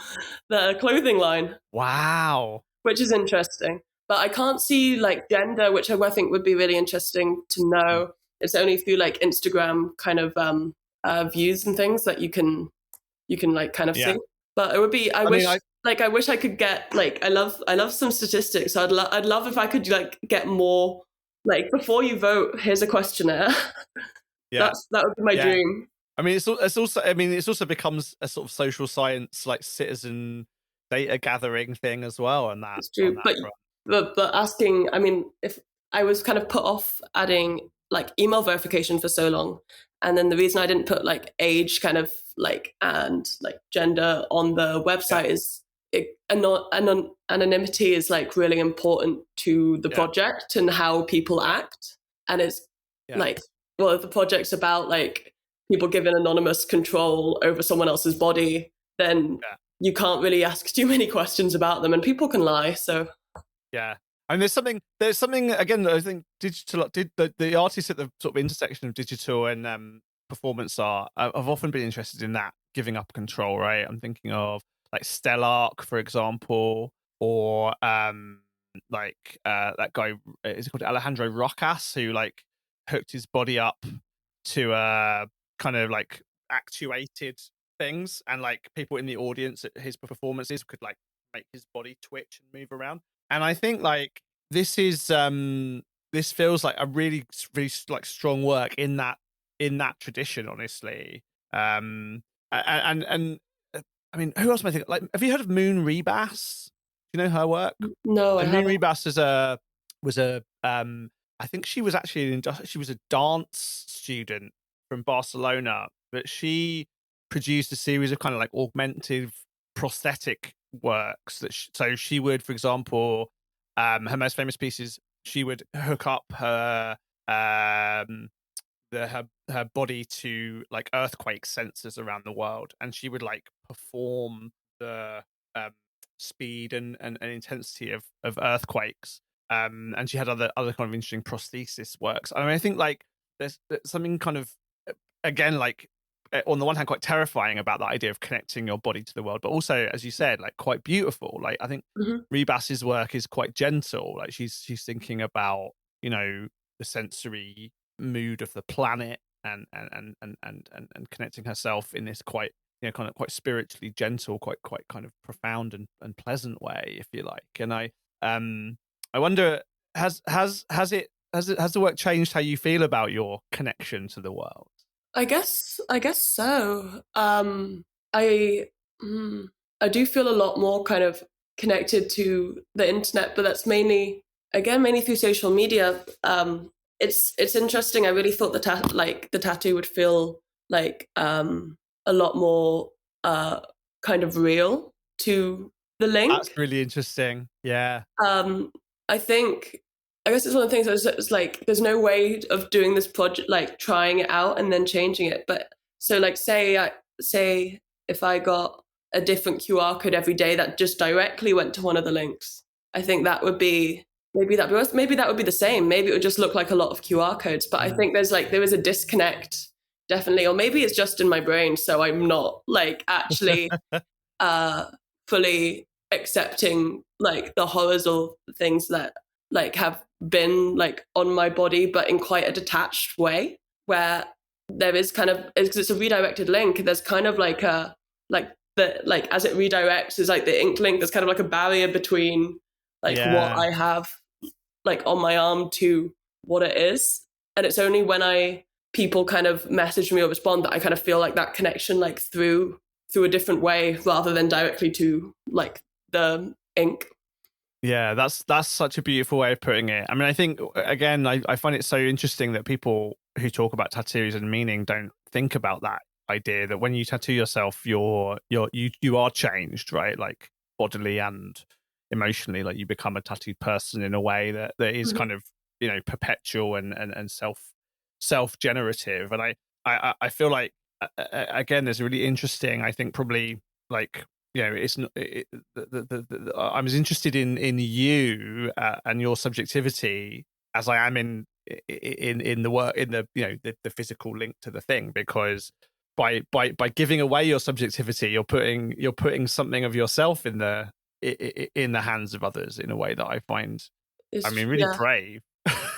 the clothing line. Wow, which is interesting. But I can't see like gender, which I think would be really interesting to know. It's only through like Instagram kind of views and things that you can like kind of see. But it would be. I wish I could get like I love some statistics. So I'd love if I could like get more. Like, before you vote, here's a questionnaire. That would be my dream. I mean, it's also becomes a sort of social science, like citizen data gathering thing as well. And that's true. But asking, I mean, if I was kind of put off adding like email verification for so long, and then the reason I didn't put like age kind of like and like gender on the website is anonymity is like really important to the project and how people act. And it's like, well, if the project's about like people given anonymous control over someone else's body, then you can't really ask too many questions about them, and people can lie. So yeah. And there's something again. I think digital the artists at the sort of intersection of digital and performance art. I've often been interested in that, giving up control. Right, I'm thinking of like Stellark, for example, or like that guy is it called Alejandro Rocas, who like hooked his body up to kind of like actuated things, and like people in the audience at his performances could like make his body twitch and move around. And I think like this feels like a really like strong work in that tradition, honestly. And I mean, who else am I thinking? Like, have you heard of Moon Rebus? Do you know her work? No, so Moon Rebus was a I think she was actually she was a dance student from Barcelona, but she produced a series of kind of like augmentative prosthetic works that so she would, for example, her most famous pieces, she would hook up her her body to like earthquake sensors around the world, and she would like perform the speed and intensity of earthquakes. And she had other kind of interesting prosthesis works. I mean, I think like there's something kind of, again, like on the one hand quite terrifying about that idea of connecting your body to the world, but also, as you said, like quite beautiful. Like I think Rebus's work is quite gentle. Like she's thinking about, you know, the sensory mood of the planet and connecting herself in this quite, you know, kind of quite spiritually gentle, quite kind of profound and pleasant way, if you like. And I wonder, has the work changed how you feel about your connection to the world? I guess so. I do feel a lot more kind of connected to the internet, but that's mainly through social media. It's interesting. I really thought the tattoo would feel like a lot more kind of real to the link. That's really interesting. Yeah. I guess it's one of the things it's like there's no way of doing this project, like trying it out and then changing it. But so like say if I got a different QR code every day that just directly went to one of the links, I think that would be maybe that would be the same. Maybe it would just look like a lot of QR codes. But I think there is a disconnect, definitely, or maybe it's just in my brain, so I'm not like actually fully accepting like the horrors or things that like have been like on my body, but in quite a detached way, where there is kind of, because it's a redirected link, there's kind of like a like the like as it redirects is like the ink link, there's kind of like a barrier between like what I have like on my arm to what it is. And it's only when people kind of message me or respond that I kind of feel like that connection like through a different way rather than directly to like the ink. Yeah, that's such a beautiful way of putting it. I mean, I think again, I find it so interesting that people who talk about tattoos and meaning don't think about that idea that when you tattoo yourself, you are changed, right? Like bodily and emotionally, like you become a tattooed person in a way that is kind of, you know, perpetual and self generative. And I feel like again, there's a really interesting, I think probably like, you know, it's not. I'm as interested in you and your subjectivity as I am in the work, in the, you know, the physical link to the thing, because by giving away your subjectivity, you're putting something of yourself in the hands of others in a way that I find, really brave.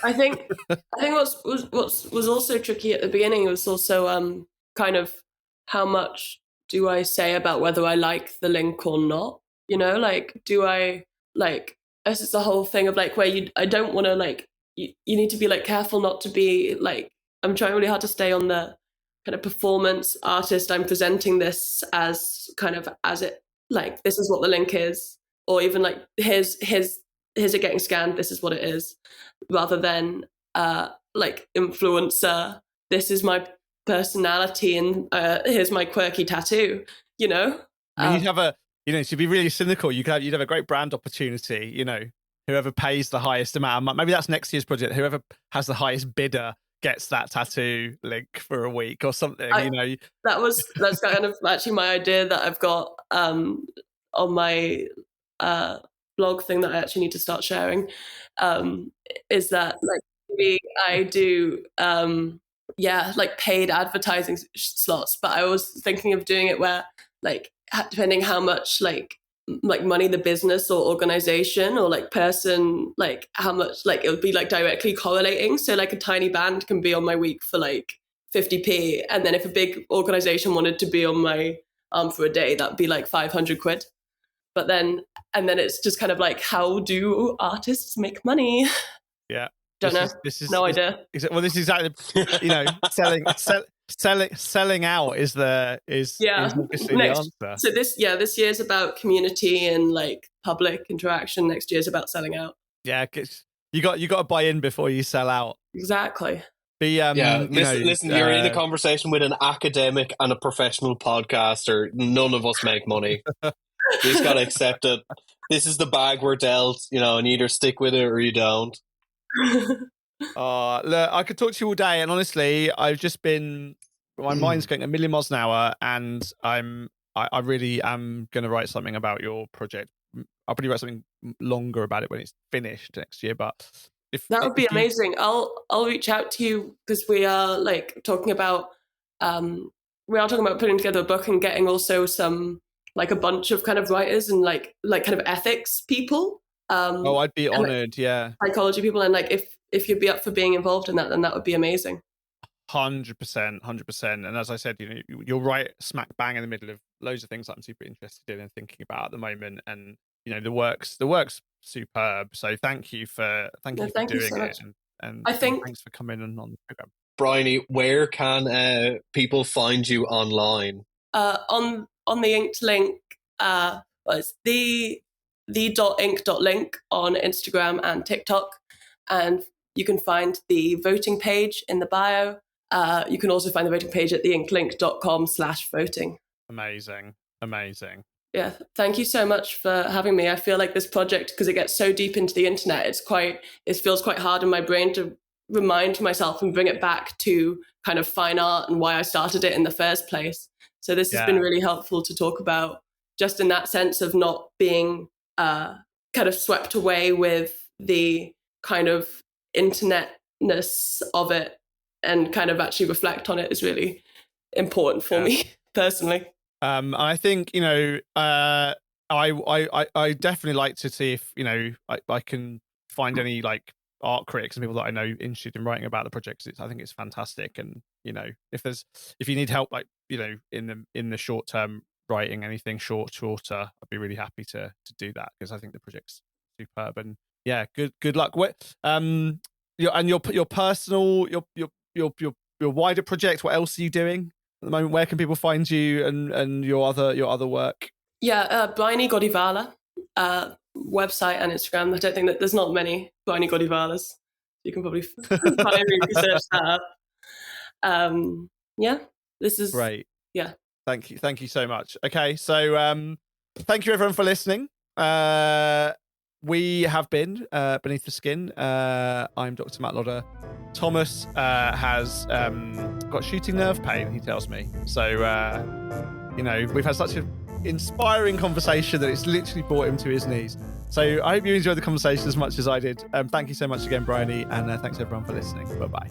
I think what was also tricky at the beginning was also kind of how much do I say about whether I like the link or not? You know, like, do I, like, this is the whole thing of, like, where I don't want to, like, you need to be, like, careful not to be, like, I'm trying really hard to stay on the kind of performance artist. I'm presenting this as kind of, as it, like, this is what the link is. Or even, like, here's it getting scanned, this is what it is. Rather than, like, influencer, this is my personality and here's my quirky tattoo, you know. You'd have to be really cynical, you'd have a great brand opportunity, you know, whoever pays the highest amount of money, maybe that's next year's project, whoever has the highest bidder gets that tattoo link for a week or something. That's kind of actually my idea that I've got on my blog thing that I actually need to start sharing. Is that like maybe I do like paid advertising slots, but I was thinking of doing it where like depending how much like money the business or organization or like person, like how much like it would be like directly correlating. So like a tiny band can be on my week for like 50p, and then if a big organization wanted to be on my for a day, that'd be like 500 quid. But then it's just kind of like, how do artists make money? Yeah. Don't know. No idea. Well, this is exactly selling out is obviously the answer. So this year's about community and like public interaction. Next year's about selling out. Yeah, you got to buy in before you sell out. Exactly. Listen, you're in a conversation with an academic and a professional podcaster. None of us make money. You just got to accept it. This is the bag we're dealt, and you either stick with it or you don't. Look, I could talk to you all day, and honestly, I've just been, my mind's going a million miles an hour, and I really am going to write something about your project. I'll probably write something longer about it when it's finished next year, but that would be amazing. I'll reach out to you because we are like talking about putting together a book and getting also some like a bunch of kind of writers and like kind of ethics people. I'd be honored. Like, yeah, psychology people, and like if you'd be up for being involved in that, then that would be amazing. 100%. And as I said, you're right smack bang in the middle of loads of things that I'm super interested in and thinking about at the moment. And the work's superb. So thank you for doing it. And thanks for coming on the program. Briony, where can people find you online? On the Inked link, it's the.ink.link on Instagram and TikTok, and you can find the voting page in the bio. You can also find the voting page at theinklink.com/voting. Amazing. Yeah, thank you so much for having me. I feel like this project, because it gets so deep into the internet, it feels quite hard in my brain to remind myself and bring it back to kind of fine art and why I started it in the first place. So this has been really helpful to talk about, just in that sense of not being kind of swept away with the kind of internetness of it, and kind of actually reflect on it is really important for me personally. I think I definitely like to see if I can find any like art critics and people that I know interested in writing about the project. I think it's fantastic, and if you need help, like in the short term writing anything shorter, I'd be really happy to do that, because I think the project's superb. And good luck. Your personal your wider project, what else are you doing at the moment? Where can people find you and your other work? Briony Godivala website and Instagram. I don't think that there's not many Briony Godivalas. You can probably finally research that up. This is great. Yeah. Thank you so much. Okay, so thank you everyone for listening. We have been Beneath the Skin. I'm Dr. Matt Lodder. Thomas has got shooting nerve pain, he tells me. So, we've had such an inspiring conversation that it's literally brought him to his knees. So I hope you enjoyed the conversation as much as I did. Thank you so much again, Briony, and thanks everyone for listening. Bye-bye.